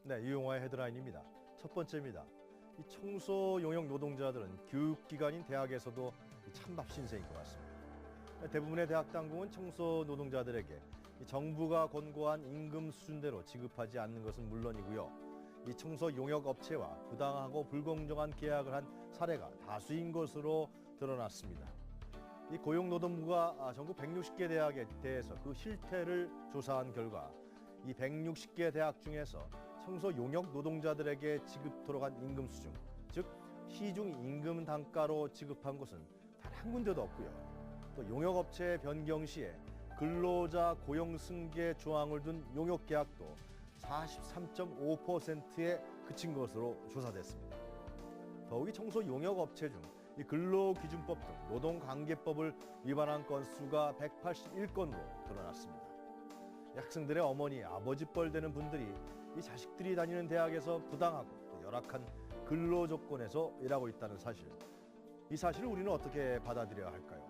네, 유용화의 헤드라인입니다. 첫 번째입니다. 이 청소 용역 노동자들은 교육기관인 대학에서도 찬밥 신세인 것 같습니다. 대부분의 대학 당국은 청소 노동자들에게 정부가 권고한 임금 수준대로 지급하지 않는 것은 물론이고요. 이 청소 용역 업체와 부당하고 불공정한 계약을 한 사례가 다수인 것으로 드러났습니다. 이 고용노동부가 전국 160개 대학에 대해서 그 실태를 조사한 결과 이 160개 대학 중에서 청소 용역 노동자들에게 지급토록 한 임금 수준, 즉 시중 임금 단가로 지급한 곳은 단 한 군데도 없고요. 또 용역업체 변경 시에 근로자 고용 승계 조항을 둔 용역 계약도 43.5%에 그친 것으로 조사됐습니다. 더욱이 청소 용역업체 중 이 근로기준법 등 노동관계법을 위반한 건수가 181건으로 드러났습니다. 학생들의 어머니, 아버지뻘 되는 분들이 이 자식들이 다니는 대학에서 부당하고 또 열악한 근로 조건에서 일하고 있다는 사실. 이 사실을 우리는 어떻게 받아들여야 할까요?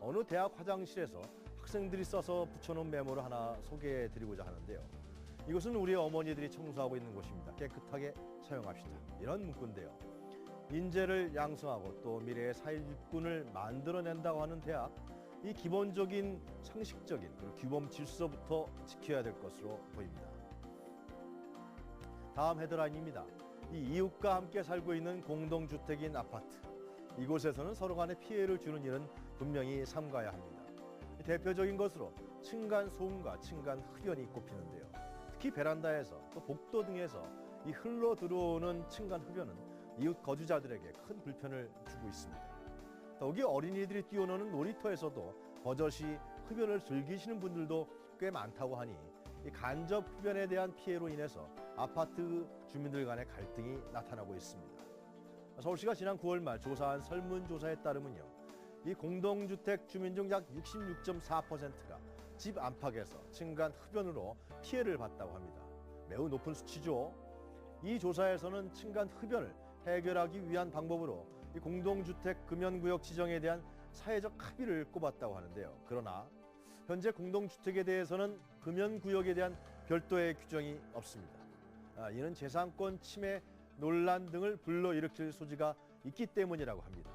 어느 대학 화장실에서 학생들이 써서 붙여놓은 메모를 하나 소개해드리고자 하는데요. 이것은 우리 어머니들이 청소하고 있는 곳입니다. 깨끗하게 사용합시다. 이런 문구인데요. 인재를 양성하고 또 미래의 사회일꾼을 만들어낸다고 하는 대학, 이 기본적인 상식적인 그리고 규범 질서부터 지켜야 될 것으로 보입니다. 다음 헤드라인입니다. 이 이웃과 함께 살고 있는 공동주택인 아파트. 이곳에서는 서로 간에 피해를 주는 일은 분명히 삼가야 합니다. 대표적인 것으로 층간 소음과 층간 흡연이 꼽히는데요. 특히 베란다에서 또 복도 등에서 이 흘러 들어오는 층간 흡연은 이웃 거주자들에게 큰 불편을 주고 있습니다. 더욱이 어린이들이 뛰어노는 놀이터에서도 버젓이 흡연을 즐기시는 분들도 꽤 많다고 하니 이 간접 흡연에 대한 피해로 인해서 아파트 주민들 간의 갈등이 나타나고 있습니다. 서울시가 지난 9월 말 조사한 설문조사에 따르면요. 이 공동주택 주민 중 약 66.4%가 집 안팎에서 층간 흡연으로 피해를 봤다고 합니다. 매우 높은 수치죠. 이 조사에서는 층간 흡연을 해결하기 위한 방법으로 이 공동주택 금연구역 지정에 대한 사회적 합의를 꼽았다고 하는데요. 그러나 현재 공동주택에 대해서는 금연구역에 대한 별도의 규정이 없습니다. 이는 재산권 침해 논란 등을 불러일으킬 소지가 있기 때문이라고 합니다.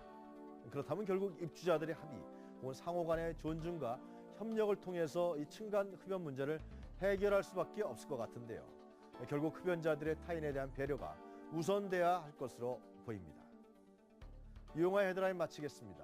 그렇다면 결국 입주자들의 합의 혹은 상호 간의 존중과 협력을 통해서 이 층간 흡연 문제를 해결할 수밖에 없을 것 같은데요. 결국 흡연자들의 타인에 대한 배려가 우선돼야 할 것으로 보입니다. 유용화의 헤드라인 마치겠습니다.